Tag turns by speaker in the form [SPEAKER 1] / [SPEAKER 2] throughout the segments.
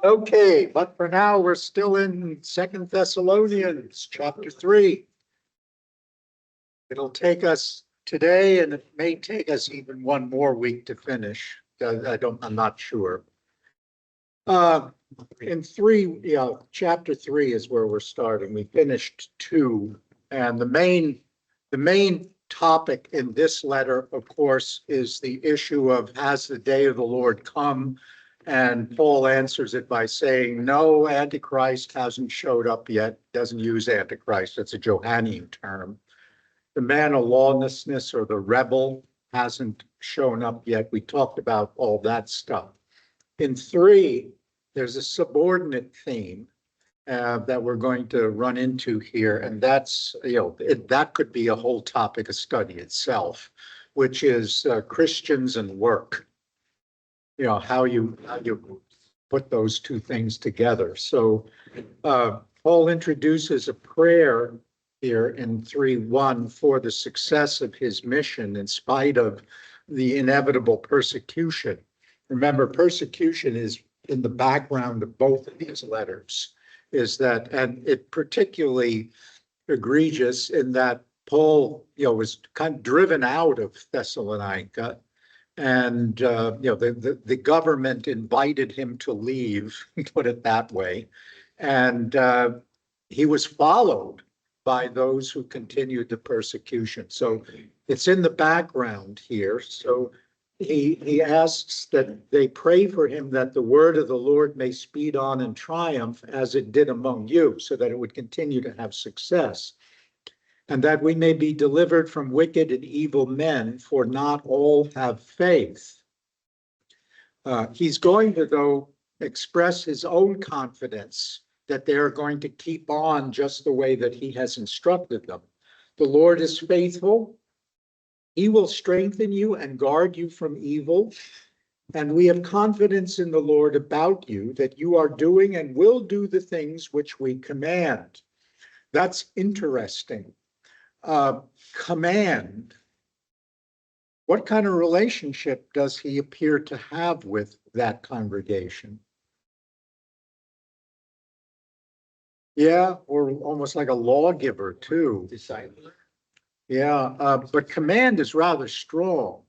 [SPEAKER 1] Okay, but for now, we're still in Second Thessalonians, chapter 3. It'll take us today, and it may take us even one more week to finish. I'm not sure. In chapter 3 is where we're starting. We finished 2, and the main topic in this letter, of course, is the issue of has the day of the Lord come? And Paul answers it by saying, no, Antichrist hasn't showed up yet. Doesn't use Antichrist. It's a Johannine term. The man of lawlessness or the rebel hasn't shown up yet. We talked about all that stuff. In 3, there's a subordinate theme that we're going to run into here. And that's, that could be a whole topic of study itself, which is Christians and work. How you put those two things together. So Paul introduces a prayer here in 3:1 for the success of his mission in spite of the inevitable persecution. Remember, persecution is in the background of both of these letters, and it particularly egregious in that Paul, was kind of driven out of Thessalonica. And the government invited him to leave, put it that way, and he was followed by those who continued the persecution. So it's in the background here. So he asks that they pray for him that the word of the Lord may speed on in triumph as it did among you, so that it would continue to have success. And that we may be delivered from wicked and evil men, for not all have faith. He's going to, though, express his own confidence that they are going to keep on just the way that he has instructed them. The Lord is faithful. He will strengthen you and guard you from evil. And we have confidence in the Lord about you, that you are doing and will do the things which we command. That's interesting. Command. What kind of relationship does he appear to have with that congregation? Yeah, or almost like a lawgiver too.
[SPEAKER 2] Disciple.
[SPEAKER 1] Yeah, but command is rather strong.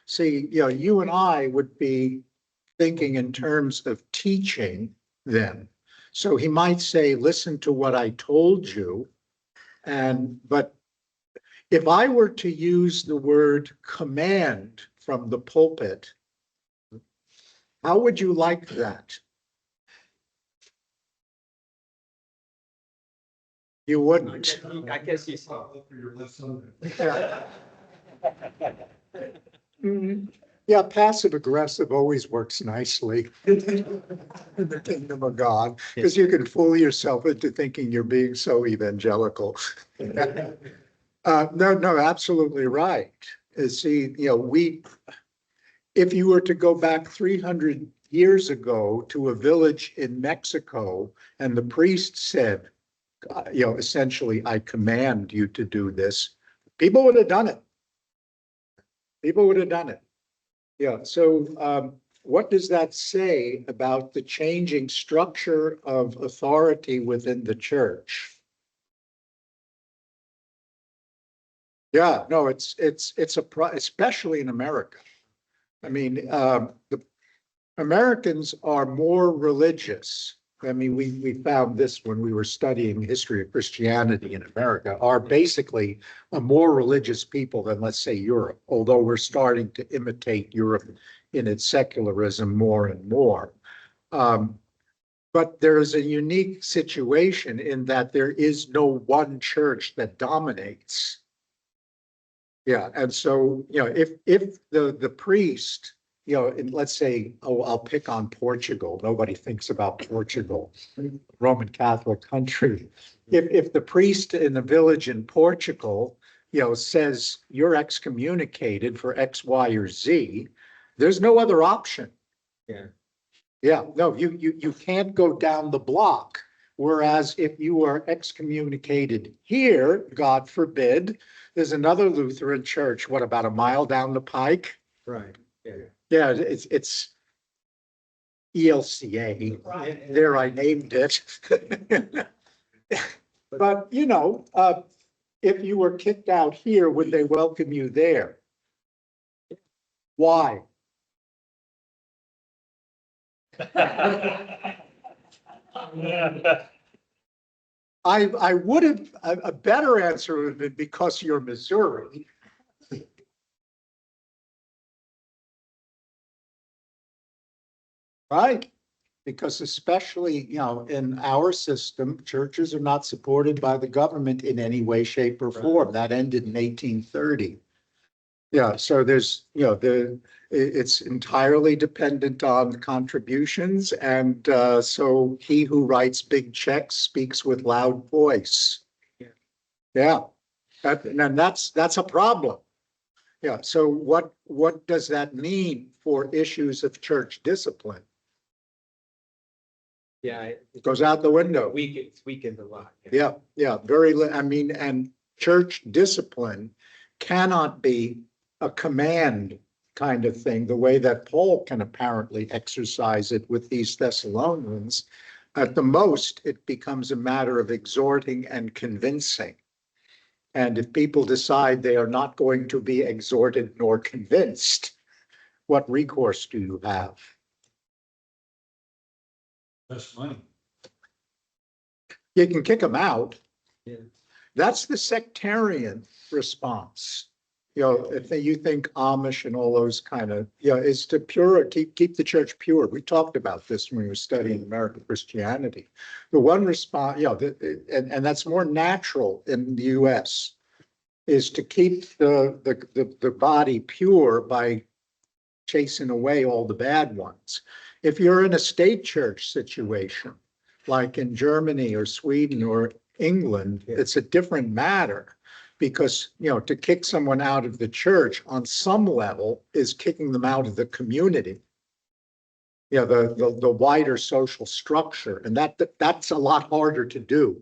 [SPEAKER 1] See, you and I would be thinking in terms of teaching then. So he might say, listen to what I told you. But if I were to use the word command from the pulpit, how would you like that? You wouldn't.
[SPEAKER 2] I guess he's.
[SPEAKER 1] Yeah, passive aggressive always works nicely in the kingdom of God, because you can fool yourself into thinking you're being so evangelical. No, absolutely right. See, if you were to go back 300 years ago to a village in Mexico and the priest said, essentially, I command you to do this, people would have done it. People would have done it. Yeah. So what does that say about the changing structure of authority within the church? Yeah, no, it's especially in America. I mean, the Americans are more religious. I mean, we found this when we were studying the history of Christianity in America, are basically a more religious people than, let's say, Europe, although we're starting to imitate Europe in its secularism more and more. But there is a unique situation in that there is no one church that dominates. Yeah, and so, if the priest, and let's say, I'll pick on Portugal. Nobody thinks about Portugal, Roman Catholic country. If the priest in a village in Portugal, says you're excommunicated for X, Y, or Z, there's no other option.
[SPEAKER 2] Yeah.
[SPEAKER 1] Yeah, no, you can't go down the block. Whereas if you are excommunicated here, God forbid, there's another Lutheran church, what, about a mile down the pike?
[SPEAKER 2] Right. Yeah.
[SPEAKER 1] Yeah, ELCA. There, I named it. But, if you were kicked out here, would they welcome you there? Why? I would have, a better answer would have been because you're Missouri. Right? Because especially, in our system, churches are not supported by the government in any way, shape, or form. That ended in 1830. Yeah, so there's, it's entirely dependent on contributions, and so he who writes big checks speaks with loud voice. Yeah, and that's a problem. Yeah, so what does that mean for issues of church discipline?
[SPEAKER 2] Yeah,
[SPEAKER 1] It goes out the window.
[SPEAKER 2] it's weakened a lot.
[SPEAKER 1] Yeah, and church discipline cannot be a command kind of thing, the way that Paul can apparently exercise it with these Thessalonians. At the most, it becomes a matter of exhorting and convincing. And if people decide they are not going to be exhorted nor convinced, what recourse do you have?
[SPEAKER 3] That's money.
[SPEAKER 1] You can kick them out.
[SPEAKER 2] Yeah.
[SPEAKER 1] That's the sectarian response. If you think Amish and all those kind of, is to keep the church pure. We talked about this when we were studying American Christianity. The one response, and that's more natural in the US, is to keep the body pure by chasing away all the bad ones. If you're in a state church situation, like in Germany or Sweden or England, it's a different matter, because, to kick someone out of the church on some level is kicking them out of the community. The wider social structure, and that's a lot harder to do.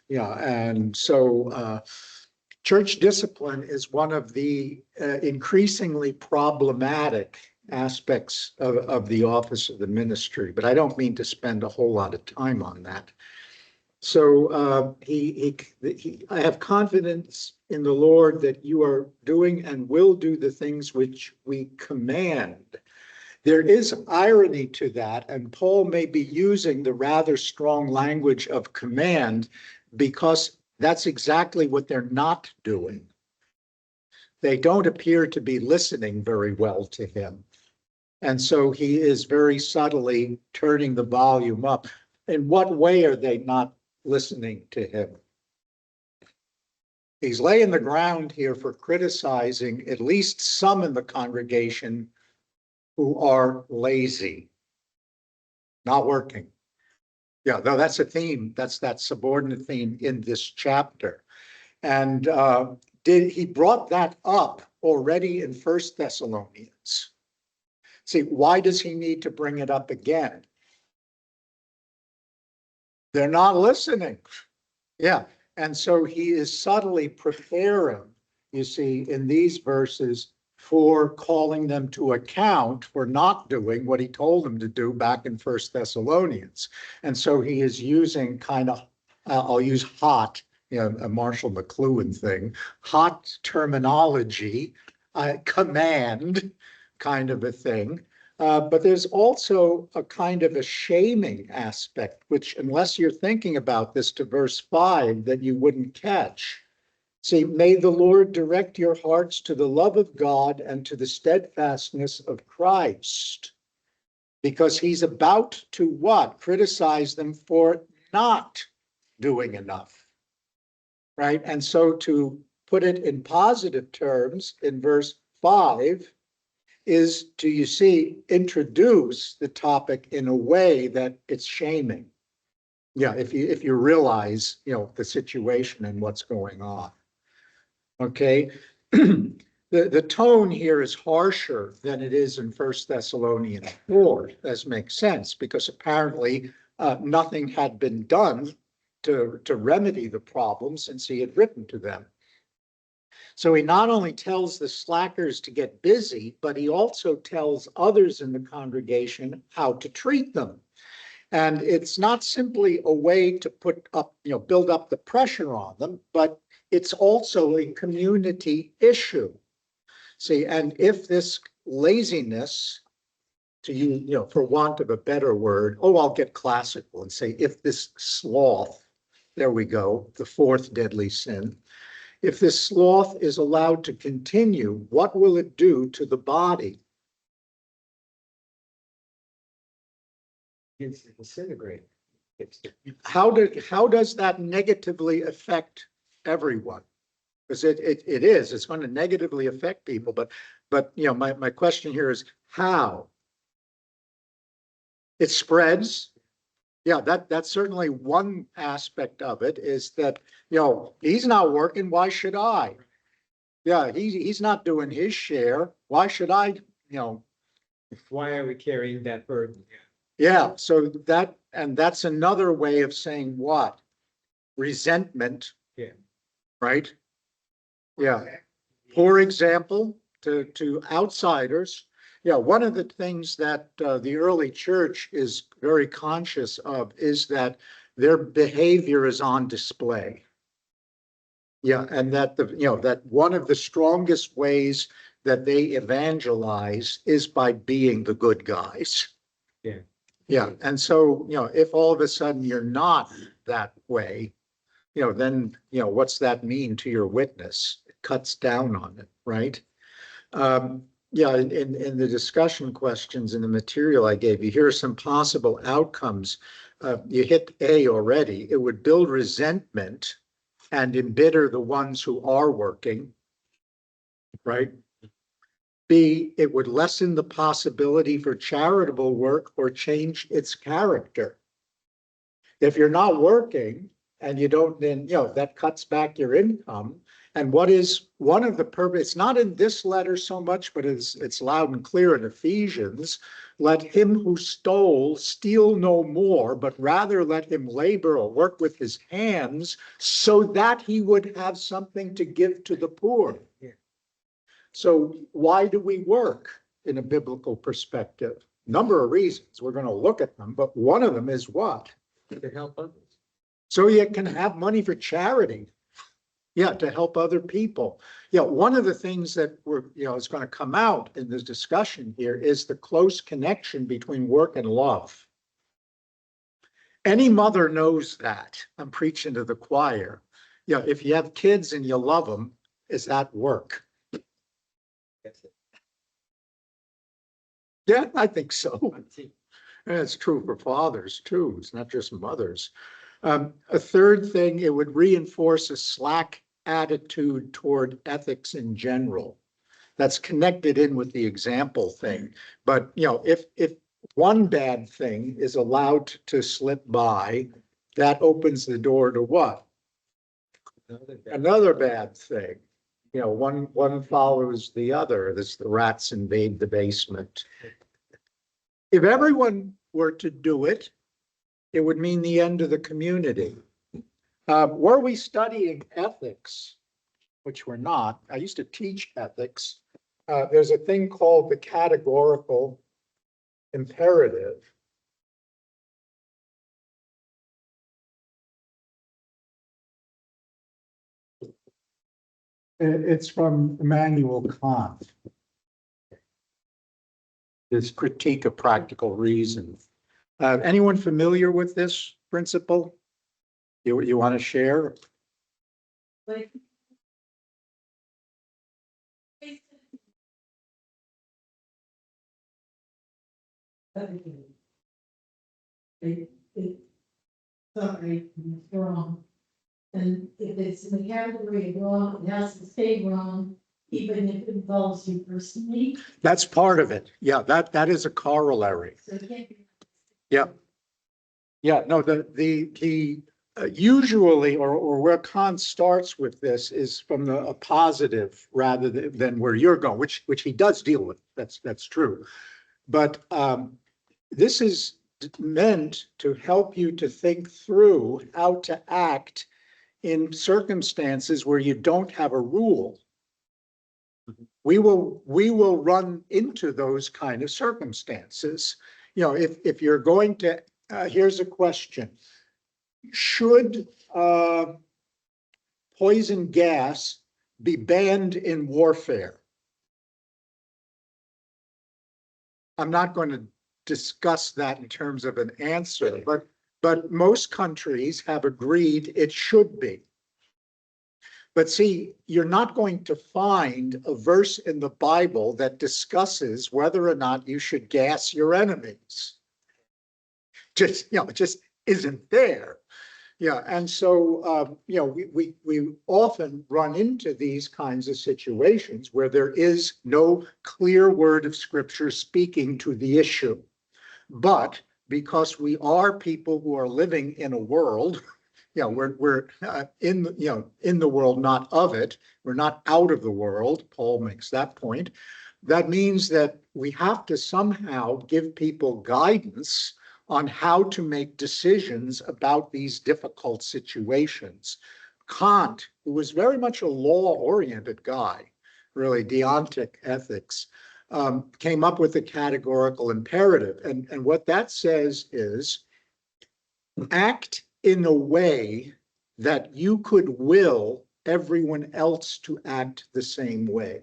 [SPEAKER 1] And so church discipline is one of the increasingly problematic aspects of the office of the ministry, but I don't mean to spend a whole lot of time on that. So I have confidence in the Lord that you are doing and will do the things which we command. There is irony to that, and Paul may be using the rather strong language of command because that's exactly what they're not doing. They don't appear to be listening very well to him. And so he is very subtly turning the volume up. In what way are they not listening to him? He's laying the ground here for criticizing at least some in the congregation who are lazy, not working. Yeah, though that's a theme. That's that subordinate theme in this chapter. And he brought that up already in 1 Thessalonians. See, why does he need to bring it up again? They're not listening. Yeah. And so he is subtly preparing, you see, in these verses for calling them to account for not doing what he told them to do back in 1 Thessalonians. And so he is using kind of, I'll use hot, a Marshall McLuhan thing, hot terminology, command kind of a thing. But there's also a kind of a shaming aspect, which, unless you're thinking about this to verse 5, that you wouldn't catch. See, may the Lord direct your hearts to the love of God and to the steadfastness of Christ, because he's about to what? Criticize them for not doing enough, right? And so to put it in positive terms in verse 5, is to, you see, introduce the topic in a way that it's shaming. Yeah, if you realize, the situation and what's going on. Okay. The tone here is harsher than it is in 1 Thessalonians 4, as makes sense, because apparently nothing had been done to remedy the problem since he had written to them. So he not only tells the slackers to get busy, but he also tells others in the congregation how to treat them. And it's not simply a way to put up, build up the pressure on them, but it's also a community issue. See, and if this laziness, to use, for want of a better word, I'll get classical and say, if this sloth, there we go, the fourth deadly sin, if this sloth is allowed to continue, what will it do to the body?
[SPEAKER 2] It's disintegrating.
[SPEAKER 1] How does that negatively affect everyone? Because it's going to negatively affect people, but my question here is how? It spreads. Yeah, that's certainly one aspect of it, is that, he's not working, why should I? Yeah, he's not doing his share. Why should I,
[SPEAKER 2] Why are we carrying that burden?
[SPEAKER 1] yeah, so that's another way of saying what? Resentment.
[SPEAKER 2] Yeah.
[SPEAKER 1] Right? Yeah. For example, to outsiders, yeah, one of the things that the early church is very conscious of is that their behavior is on display. Yeah, and that that one of the strongest ways that they evangelize is by being the good guys.
[SPEAKER 2] Yeah.
[SPEAKER 1] Yeah, and so, if all of a sudden you're not that way, then, what's that mean to your witness? It cuts down on it, right? Yeah, in the discussion questions in the material I gave you, here are some possible outcomes. You hit A already. It would build resentment and embitter the ones who are working, right? B, it would lessen the possibility for charitable work or change its character. If you're not working and you don't, then, that cuts back your income. And what is one of the purpose, it's not in this letter so much, but it's loud and clear in Ephesians. Let him who stole steal no more, but rather let him labor or work with his hands so that he would have something to give to the poor.
[SPEAKER 2] Yeah.
[SPEAKER 1] So why do we work in a biblical perspective? Number of reasons. We're going to look at them, but one of them is what?
[SPEAKER 2] To help others.
[SPEAKER 1] So you can have money for charity. Yeah, to help other people. Yeah, one of the things that is going to come out in this discussion here is the close connection between work and love. Any mother knows that. I'm preaching to the choir. Yeah, if you have kids and you love them, is that work? Yeah, I think so. And it's true for fathers too. It's not just mothers. A third thing, it would reinforce a slack attitude toward ethics in general. That's connected in with the example thing. But, if one bad thing is allowed to slip by, that opens the door to what? Another bad thing. One follows the other. This the rats invade the basement. If everyone were to do it, it would mean the end of the community. Were we studying ethics, which we're not, I used to teach ethics. There's a thing called the categorical imperative. It's from Immanuel Kant. This critique of practical reason. Anyone familiar with this principle? You want to share?
[SPEAKER 3] Like, sorry, it's wrong. And if it's in the category of wrong, it has to stay wrong, even if it involves you personally.
[SPEAKER 1] That's part of it. Yeah, that is a corollary.
[SPEAKER 3] So it can't be.
[SPEAKER 1] Yeah. Yeah, no, usually, or where Kant starts with this is from a positive rather than where you're going, which he does deal with. That's true. But this is meant to help you to think through how to act in circumstances where you don't have a rule. we will run into those kind of circumstances. You know, if you're going to, here's a question. Should poison gas be banned in warfare? I'm not going to discuss that in terms of an answer, but most countries have agreed it should be. But see, you're not going to find a verse in the Bible that discusses whether or not you should gas your enemies. Just, you know, it just isn't there. Yeah, and so, you know, we often run into these kinds of situations where there is no clear word of scripture speaking to the issue. But because we are people who are living in a world, you know, we're in, you know, in the world, not of it. We're not out of the world. Paul makes that point. That means that we have to somehow give people guidance on how to make decisions about these difficult situations. Kant, who was very much a law-oriented guy, really deontic ethics, came up with a categorical imperative. And what that says is, act in a way that you could will everyone else to act the same way.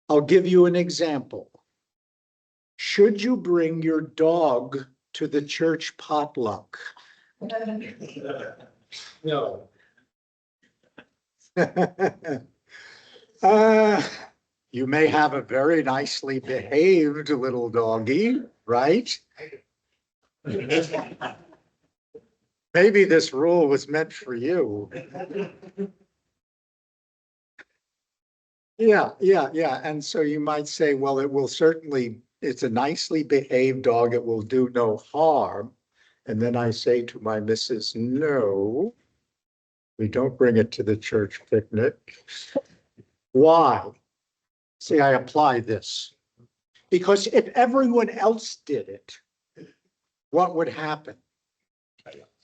[SPEAKER 1] I'll give you an example. Should you bring your dog to the church potluck?
[SPEAKER 2] No.
[SPEAKER 1] You may have a very nicely behaved little doggy, right? Maybe this rule was meant for you. Yeah. And so you might say, well, it will certainly, it's a nicely behaved dog. It will do no harm. And then I say to my missus, no, we don't bring it to the church picnic. Why? See, I apply this. Because if everyone else did it, what would happen?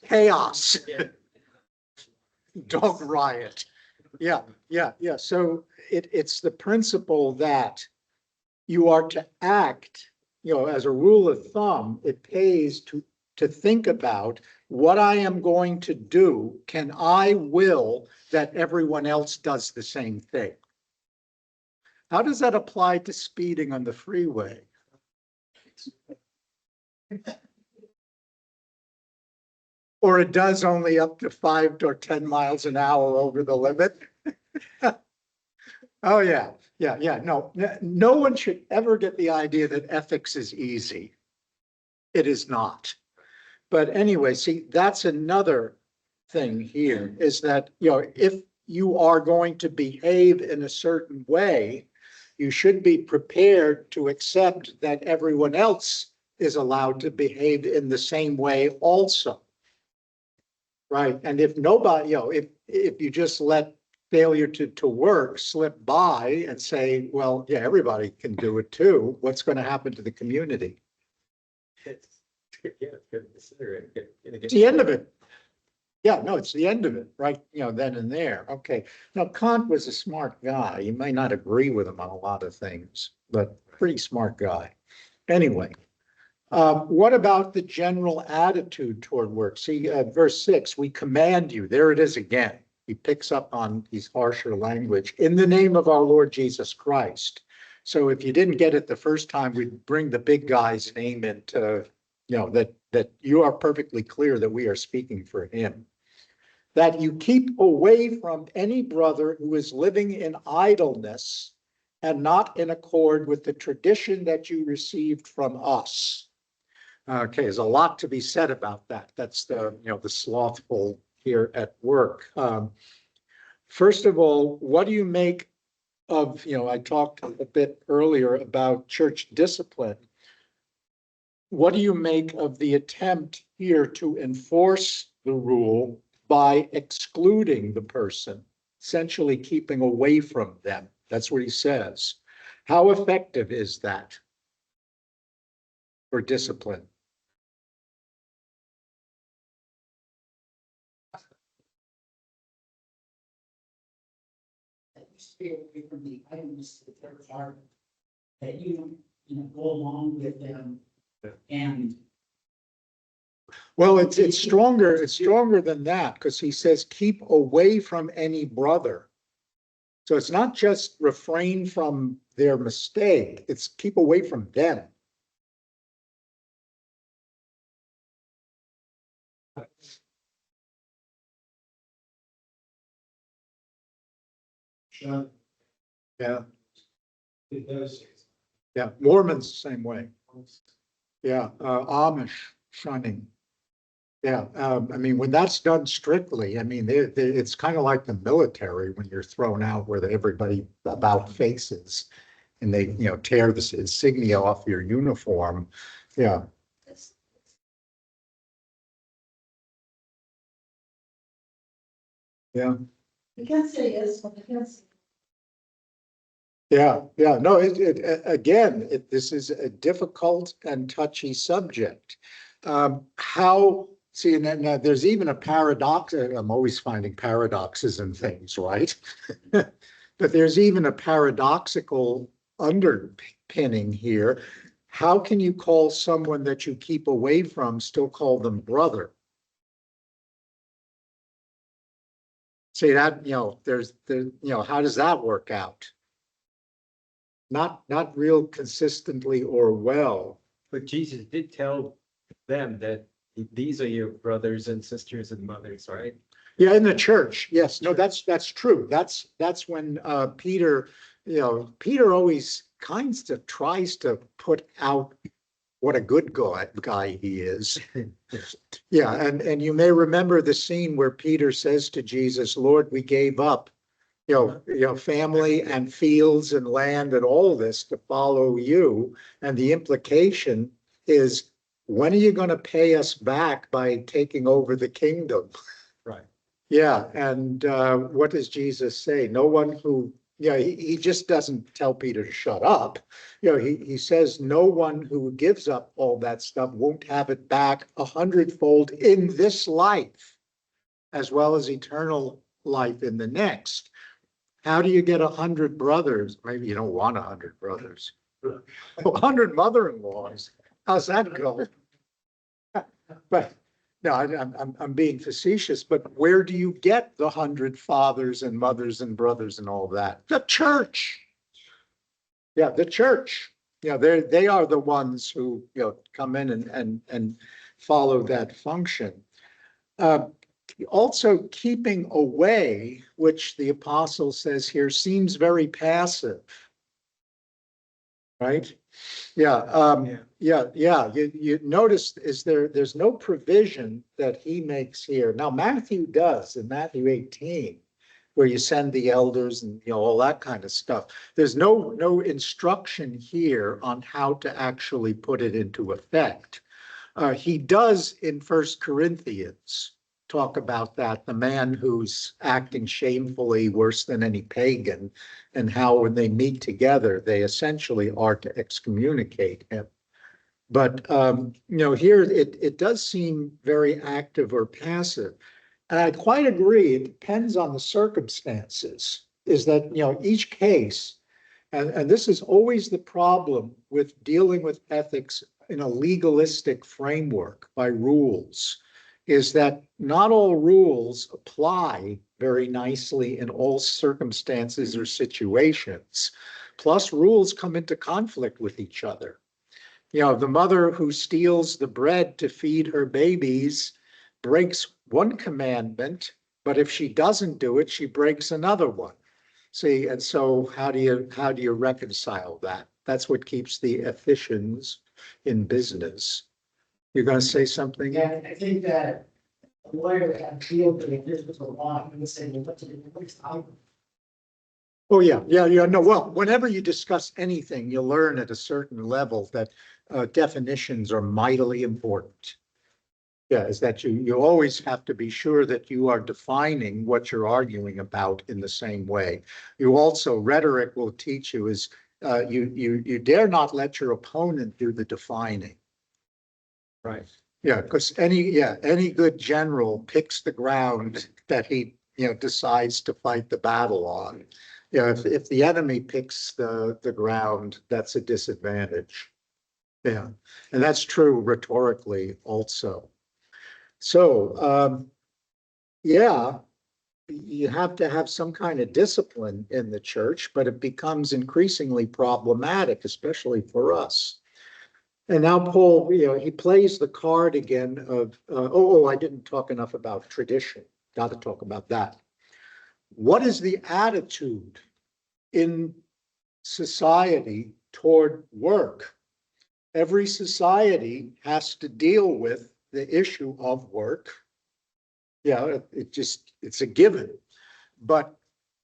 [SPEAKER 1] Chaos. Dog riot. Yeah. So it's the principle that you are to act, you know, as a rule of thumb, it pays to think about what I am going to do. Can I will that everyone else does the same thing? How does that apply to speeding on the freeway? Or it does only up to 5 or 10 miles an hour over the limit? Oh, yeah. No one should ever get the idea that ethics is easy. It is not. But anyway, see, that's another thing here is that, you know, if you are going to behave in a certain way, you should be prepared to accept that everyone else is allowed to behave in the same way also. Right. And if nobody, you know, if you just let failure to work slip by and say, well, yeah, everybody can do it too, what's going to happen to the community?
[SPEAKER 2] It's
[SPEAKER 1] the end of it. Yeah, no, it's the end of it, right? You know, then and there. Okay. Now, Kant was a smart guy. You may not agree with him on a lot of things, but pretty smart guy. Anyway, what about the general attitude toward work? See, verse 6, we command you. There it is again. He picks up on his harsher language in the name of our Lord Jesus Christ. So if you didn't get it the first time, we bring the big guy's name into, you know, that you are perfectly clear that we are speaking for him. That you keep away from any brother who is living in idleness and not in accord with the tradition that you received from us. Okay, there's a lot to be said about that. That's the, you know, the slothful here at work. First of all, what do you make of, you know, I talked a bit earlier about church discipline. What do you make of the attempt here to enforce the rule by excluding the person, essentially keeping away from them? That's what he says. How effective is that for discipline?
[SPEAKER 4] stay away from the items that they're part of. That you know, go along with them and.
[SPEAKER 1] Well, it's stronger than that, because he says, keep away from any brother. So it's not just refrain from their mistake, it's keep away from them. Yeah,
[SPEAKER 2] It does.
[SPEAKER 1] yeah, Mormons the same way. Yeah, Amish shunning. Yeah, I mean, when that's done strictly, I mean, it's kind of like the military when you're thrown out where everybody about faces and they, you know, tear the insignia off your uniform. Yeah, yeah,
[SPEAKER 3] I can't say yes, but I can say.
[SPEAKER 1] yeah, yeah. No, again, this is a difficult and touchy subject. How, see, and then there's even a paradox. I'm always finding paradoxes in things, right? But there's even a paradoxical underpinning here. How can you call someone that you keep away from still call them brother? See that, you know, you know, how does that work out? Not real consistently or well.
[SPEAKER 2] But Jesus did tell them that these are your brothers and sisters and mothers, right?
[SPEAKER 1] Yeah, in the church, yes, no, that's true. That's when Peter, you know, Peter always kinds of tries to put out what a good guy he is. Yeah, and you may remember the scene where Peter says to Jesus, Lord, we gave up, you know, family and fields and land and all this to follow you. And the implication is, when are you going to pay us back by taking over the kingdom?
[SPEAKER 2] Right.
[SPEAKER 1] Yeah, and what does Jesus say? No one who, yeah, he just doesn't tell Peter to shut up. You know, he says no one who gives up all that stuff won't have it back 100-fold in this life, as well as eternal life in the next. How do you get 100 brothers? Maybe you don't want 100 brothers. 100 mother-in-laws. How's that go? But no, I'm being facetious, but where do you get the 100 fathers and mothers and brothers and all that? The church. Yeah, the church. Yeah, they are the ones who, you know, come in and follow that function. Also keeping away, which the apostle says here, seems very passive. Right? Yeah, yeah. You notice there's no provision that he makes here. Now Matthew does in Matthew 18, where you send the elders and, you know, all that kind of stuff. There's no instruction here on how to actually put it into effect. He does in First Corinthians talk about that, the man who's acting shamefully worse than any pagan, and how when they meet together, they essentially are to excommunicate him. But, you know, here it does seem very active or passive. And I quite agree, it depends on the circumstances, is that, you know, each case, and this is always the problem with dealing with ethics in a legalistic framework by rules, is that not all rules apply very nicely in all circumstances or situations. Plus, rules come into conflict with each other. You know, the mother who steals the bread to feed her babies breaks one commandment, but if she doesn't do it, she breaks another one. See, and so how do you reconcile that? That's what keeps the efficients in business. You're going to say something?
[SPEAKER 4] Yeah, I think that a lawyer had appealed to the business of law, he would say, well, what's out?
[SPEAKER 1] Oh, yeah. No, well, whenever you discuss anything, you learn at a certain level that definitions are mightily important. Yeah, is that you always have to be sure that you are defining what you're arguing about in the same way. You also, rhetoric will teach you is you dare not let your opponent do the defining.
[SPEAKER 2] Right.
[SPEAKER 1] Yeah, because any good general picks the ground that he, you know, decides to fight the battle on. Yeah, if the enemy picks the ground, that's a disadvantage. Yeah, and that's true rhetorically also. So, yeah, you have to have some kind of discipline in the church, but it becomes increasingly problematic, especially for us. And now Paul, he plays the card again of, I didn't talk enough about tradition. Got to talk about that. What is the attitude in society toward work? Every society has to deal with the issue of work. Yeah, it's a given. But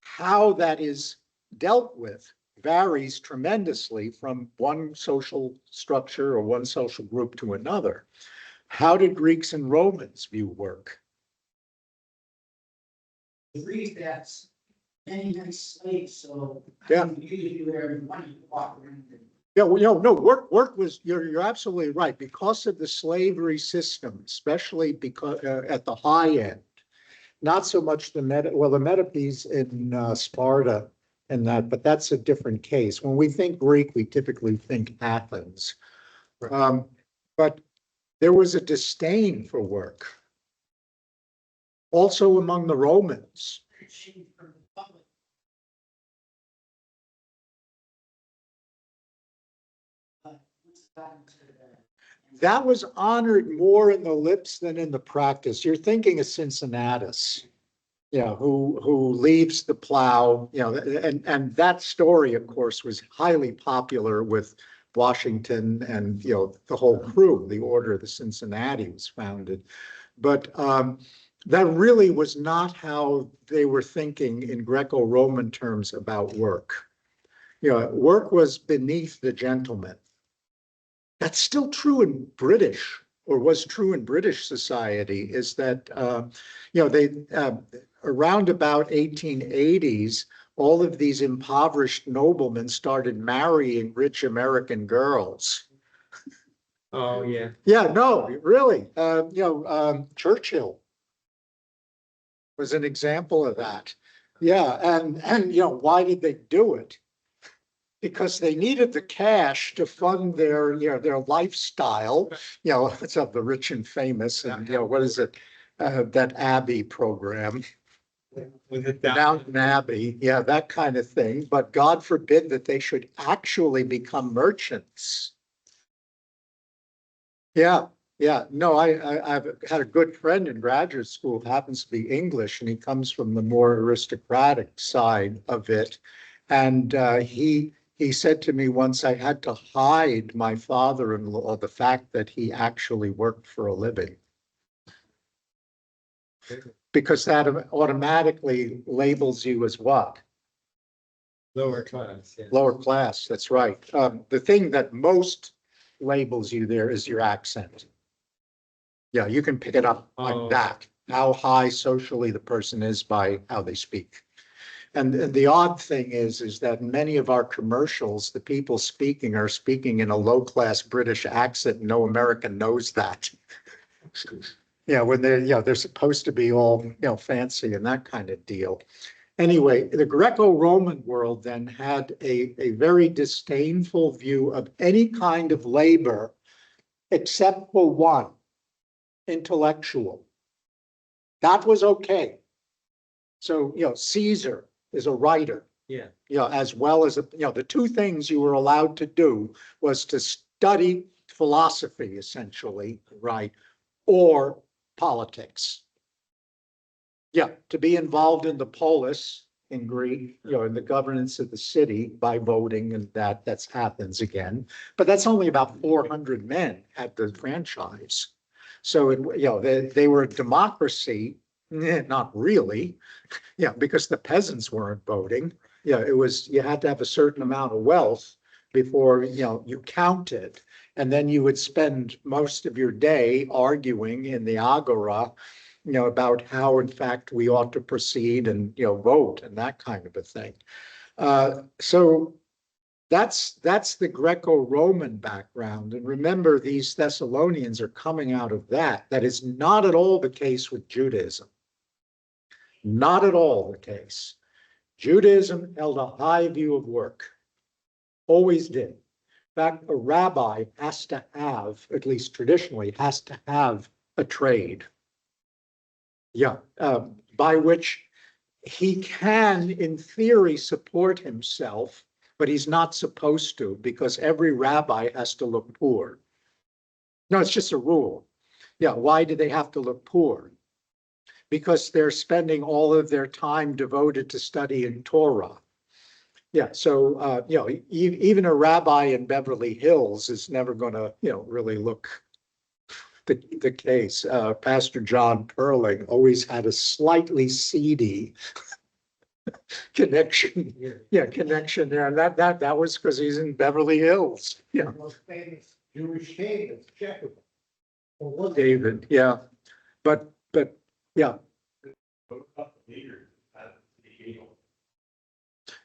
[SPEAKER 1] how that is dealt with varies tremendously from one social structure or one social group to another. How did Greeks and Romans view work?
[SPEAKER 4] Agree that's many slaves, so.
[SPEAKER 1] Yeah.
[SPEAKER 4] Usually wear money to walk around.
[SPEAKER 1] Yeah, well, no, work was, you're absolutely right. Because of the slavery system, especially because at the high end, not so much the Metapes in Sparta and that, but that's a different case. When we think Greek, we typically think Athens. But there was a disdain for work. Also among the Romans. That was honored more in the lips than in the practice. You're thinking of Cincinnatus, who leaves the plow, and that story, of course, was highly popular with Washington and, the whole crew. The Order of the Cincinnati was founded. But that really was not how they were thinking in Greco-Roman terms about work. Work was beneath the gentleman. That's still true in British, or was true in British society, is that, they, around about 1880s, all of these impoverished noblemen started marrying rich American girls.
[SPEAKER 2] Oh, yeah.
[SPEAKER 1] Yeah, no, really. Churchill was an example of that. Yeah, and why did they do it? Because they needed the cash to fund their, their lifestyle, it's of the rich and famous, and, what is it? That Abbey program,
[SPEAKER 2] With it
[SPEAKER 1] Downton Abbey, yeah, that kind of thing. But God forbid that they should actually become merchants. Yeah, yeah. No, I've had a good friend in graduate school, happens to be English, and he comes from the more aristocratic side of it. And he said to me once, I had to hide my father-in-law, the fact that he actually worked for a living. Because that automatically labels you as what?
[SPEAKER 2] Lower class, yeah.
[SPEAKER 1] Lower class, that's right. The thing that most labels you there is your accent. Yeah, you can pick it up like that, how high socially the person is by how they speak. And the odd thing is that many of our commercials, the people speaking are speaking in a low-class British accent. No American knows that. When they're supposed to be all, fancy and that kind of deal. Anyway, the Greco-Roman world then had a very disdainful view of any kind of labor except for one, intellectual. That was okay. So, Caesar is a writer.
[SPEAKER 2] Yeah.
[SPEAKER 1] As well as, the two things you were allowed to do was to study philosophy, essentially, right? Or politics. Yeah, to be involved in the polis in Greek, in the governance of the city by voting, and that's Athens again. But that's only about 400 men at the franchise. So, they were a democracy, not really, because the peasants weren't voting. It was, you had to have a certain amount of wealth before, you counted. And then you would spend most of your day arguing in the agora, about how, in fact, we ought to proceed and, vote and that kind of a thing. So that's the Greco-Roman background. And remember, these Thessalonians are coming out of that. That is not at all the case with Judaism. Not at all the case. Judaism held a high view of work, always did. In fact, a rabbi has to have, at least traditionally, has to have a trade. Yeah, by which he can, in theory, support himself, but he's not supposed to because every rabbi has to look poor. No, it's just a rule. Yeah, why do they have to look poor? Because they're spending all of their time devoted to studying Torah. Yeah, so, even a rabbi in Beverly Hills is never going to, really look the case. Pastor John Perling always had a slightly seedy connection. Yeah, connection there. And that was because he's in Beverly Hills. Yeah.
[SPEAKER 5] Most famous Jewish king is Jacob.
[SPEAKER 1] David, yeah. But, yeah,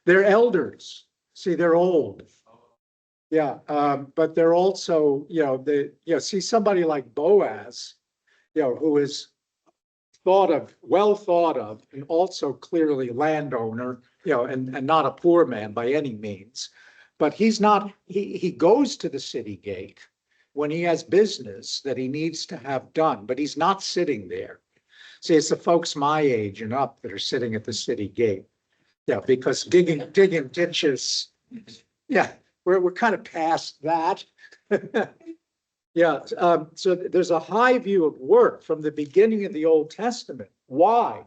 [SPEAKER 1] they're elders. See, they're old. Yeah, but they're also, see somebody like Boaz, who is well thought of, and also clearly landowner, and not a poor man by any means. But he's not, he goes to the city gate when he has business that he needs to have done, but he's not sitting there. See, it's the folks my age and up that are sitting at the city gate. Yeah, because digging ditches, yeah, we're kind of past that. Yeah, so there's a high view of work from the beginning of the Old Testament. Why?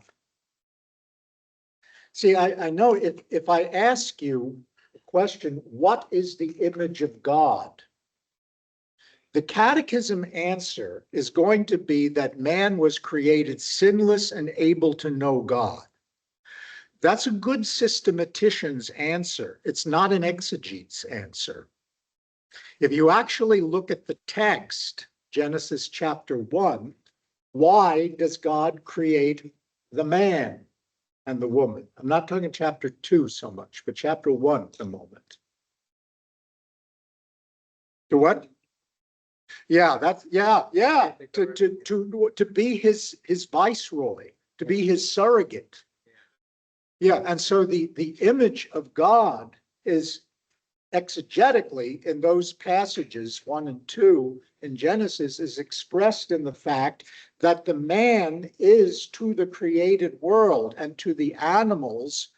[SPEAKER 1] See, I know if I ask you the question, what is the image of God? The catechism answer is going to be that man was created sinless and able to know God. That's a good systematician's answer. It's not an exegete's answer. If you actually look at the text, Genesis chapter 1, why does God create the man and the woman? I'm not talking chapter 2 so much, but chapter 1 at the moment. To what? Yeah, to be his viceroy, to be his surrogate. Yeah, and so the image of God is exegetically in those passages 1 and 2 in Genesis is expressed in the fact that the man is to the created world and to the animals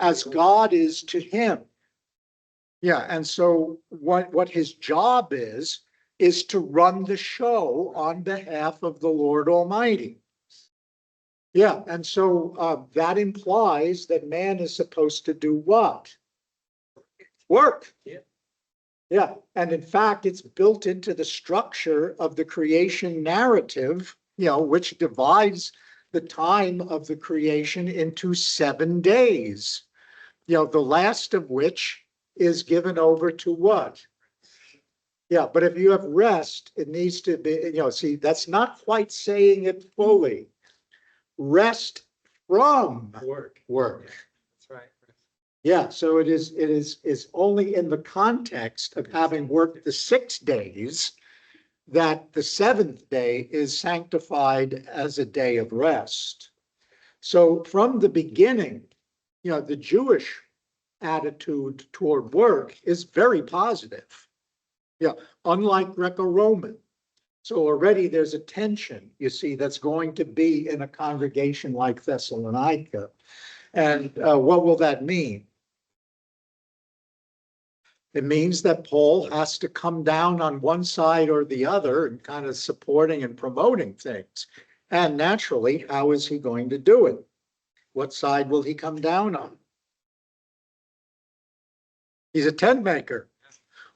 [SPEAKER 1] as God is to him. Yeah, and so what his job is to run the show on behalf of the Lord Almighty. Yeah, and so that implies that man is supposed to do what? Work.
[SPEAKER 2] Yeah.
[SPEAKER 1] Yeah, and in fact, it's built into the structure of the creation narrative, which divides the time of the creation into 7 days, the last of which is given over to what? Yeah, but if you have rest, it needs to be, see, that's not quite saying it fully. Rest from
[SPEAKER 2] Work. That's right.
[SPEAKER 1] Yeah, so it is only in the context of having worked the 6 days that the 7th day is sanctified as a day of rest. So from the beginning, the Jewish attitude toward work is very positive. Yeah, unlike Greco-Roman. So already there's a tension, you see, that's going to be in a congregation like Thessalonica. And what will that mean? It means that Paul has to come down on one side or the other and kind of supporting and promoting things. And naturally, how is he going to do it? What side will he come down on? He's a tent maker.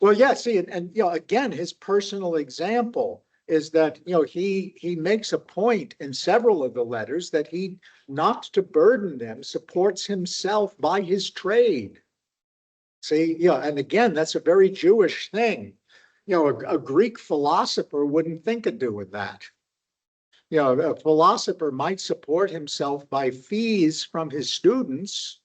[SPEAKER 1] Well, yeah, see, and again, his personal example is that, he makes a point in several of the letters that he, not to burden them, supports himself by his trade. See, and again, that's a very Jewish thing. A Greek philosopher wouldn't think of doing that. A philosopher might support himself by fees from his students.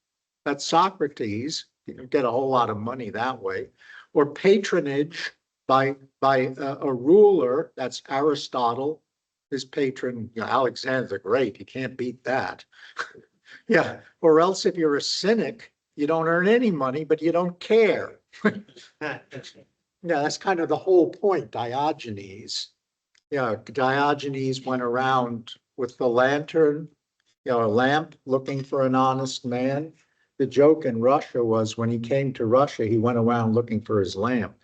[SPEAKER 1] That's Socrates. Get a whole lot of money that way. Or patronage by a ruler. That's Aristotle. His patron, Alexander the Great. You can't beat that. Yeah, or else if you're a cynic, you don't earn any money, but you don't care. Yeah, that's kind of the whole point, Diogenes. Yeah, Diogenes went around with the lantern, a lamp, looking for an honest man. The joke in Russia was when he came to Russia, he went around looking for his lamp.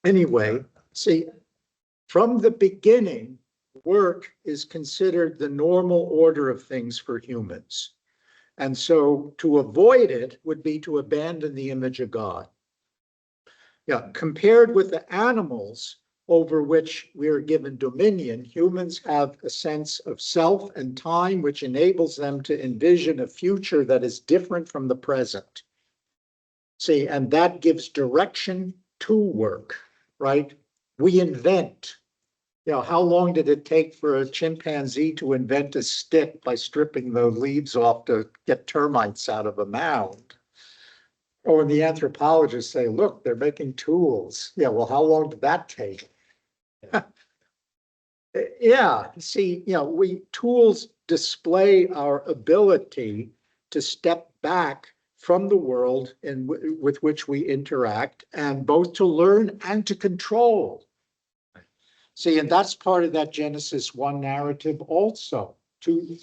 [SPEAKER 1] Anyway, see, from the beginning, work is considered the normal order of things for humans. And so to avoid it would be to abandon the image of God. Yeah, compared with the animals over which we are given dominion, humans have a sense of self and time, which enables them to envision a future that is different from the present. See, and that gives direction to work, right? We invent. How long did it take for a chimpanzee to invent a stick by stripping the leaves off to get termites out of a mound? Or when the anthropologists say, look, they're making tools. Yeah, well, how long did that take? Yeah, see, tools display our ability to step back from the world with which we interact, and both to learn and to control. See, and that's part of that Genesis 1 narrative also, to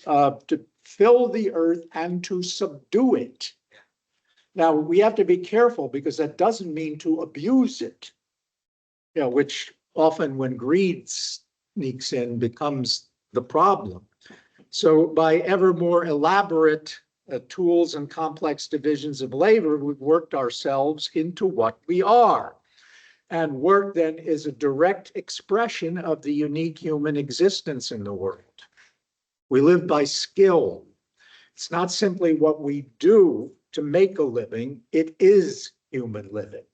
[SPEAKER 1] fill the earth and to subdue it. Now, we have to be careful because that doesn't mean to abuse it, which often when greed sneaks in becomes the problem. So by ever more elaborate tools and complex divisions of labor, we've worked ourselves into what we are. And work then is a direct expression of the unique human existence in the world. We live by skill. It's not simply what we do to make a living, it is human living.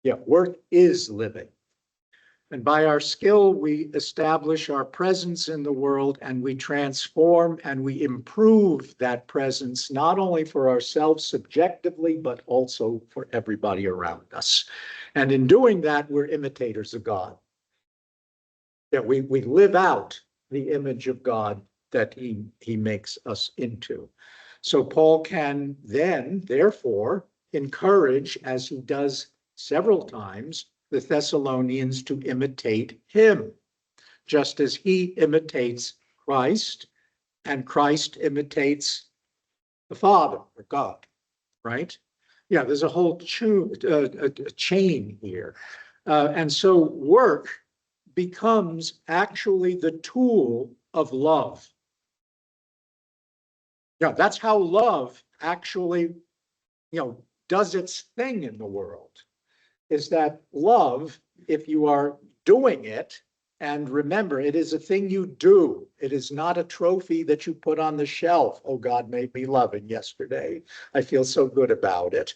[SPEAKER 1] Yeah, work is living. And by our skill, we establish our presence in the world, and we transform and we improve that presence, not only for ourselves subjectively, but also for everybody around us. And in doing that, we're imitators of God. Yeah, we live out the image of God that he makes us into. So Paul can then, therefore, encourage, as he does several times, the Thessalonians to imitate him, just as he imitates Christ and Christ imitates the Father or God, right? Yeah, there's a whole chain here. And so work becomes actually the tool of love. Yeah, that's how love actually, does its thing in the world, is that love, if you are doing it, and remember, it is a thing you do. It is not a trophy that you put on the shelf. Oh, God made me loving yesterday. I feel so good about it.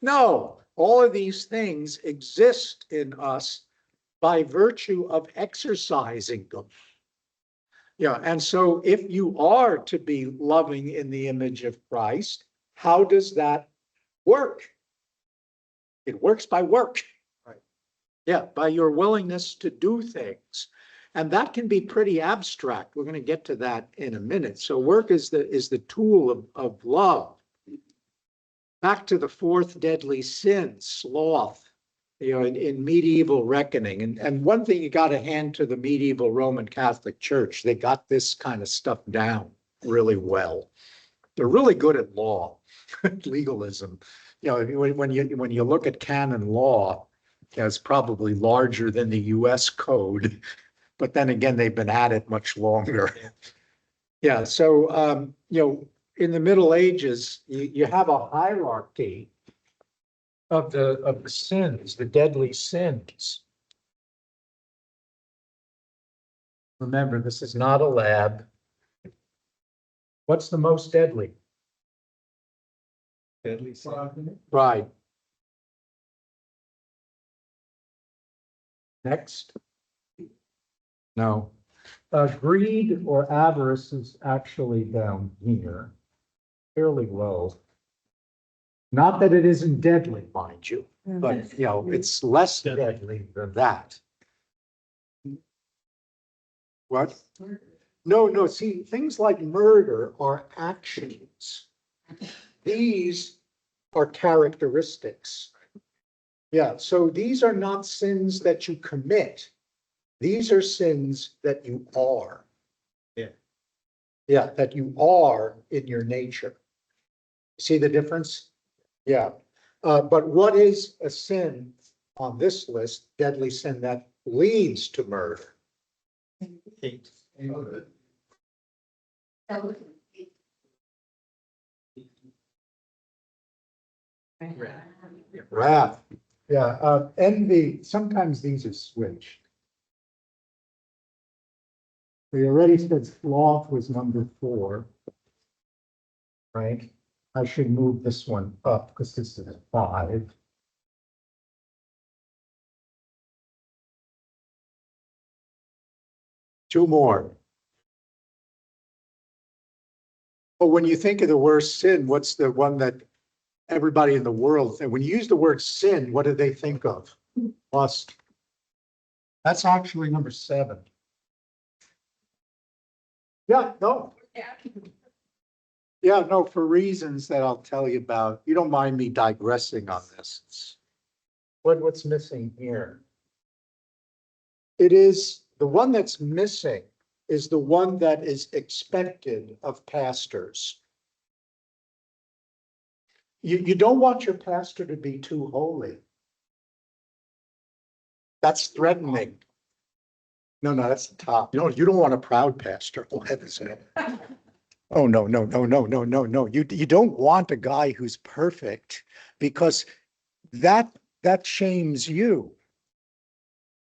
[SPEAKER 1] No, all of these things exist in us by virtue of exercising them. Yeah, and so if you are to be loving in the image of Christ, how does that work? It works by work. Right. Yeah, by your willingness to do things. And that can be pretty abstract. We're going to get to that in a minute. So work is the tool of love. Back to the fourth deadly sin, sloth. In medieval reckoning. And one thing you got to hand to the medieval Roman Catholic Church, they got this kind of stuff down really well. They're really good at law, legalism. When you look at canon law, it's probably larger than the US code, but then again, they've been at it much longer. Yeah, so, in the Middle Ages, you have a hierarchy of the sins, the deadly sins. Remember, this is not a lab. What's the most deadly?
[SPEAKER 2] Deadly sin.
[SPEAKER 1] Right. Next. No. Greed or avarice is actually down here, fairly low. Not that it isn't deadly, mind you, but it's less deadly than that. What? No, see, things like murder are actions. These are characteristics. Yeah, so these are not sins that you commit. These are sins that you are.
[SPEAKER 2] Yeah.
[SPEAKER 1] Yeah, that you are in your nature. See the difference? Yeah. But what is a sin on this list? Deadly sin that leads to murder.
[SPEAKER 2] Hate.
[SPEAKER 1] Wrath. Yeah, envy, sometimes these are switched. We already said sloth was number 4. Right? I should move this one up because this is 5. Two more. But when you think of the worst sin, what's the one that everybody in the world, when you use the word sin, what do they think of? Lust. That's actually number 7. Yeah, no. Yeah, no, for reasons that I'll tell you about. You don't mind me digressing on this. What's missing here? It is the one that's missing is the one that is expected of pastors. You don't want your pastor to be too holy. That's threatening. No, that's the top. You don't want a proud pastor. Oh, heaven's sake. Oh, no. You don't want a guy who's perfect because that shames you.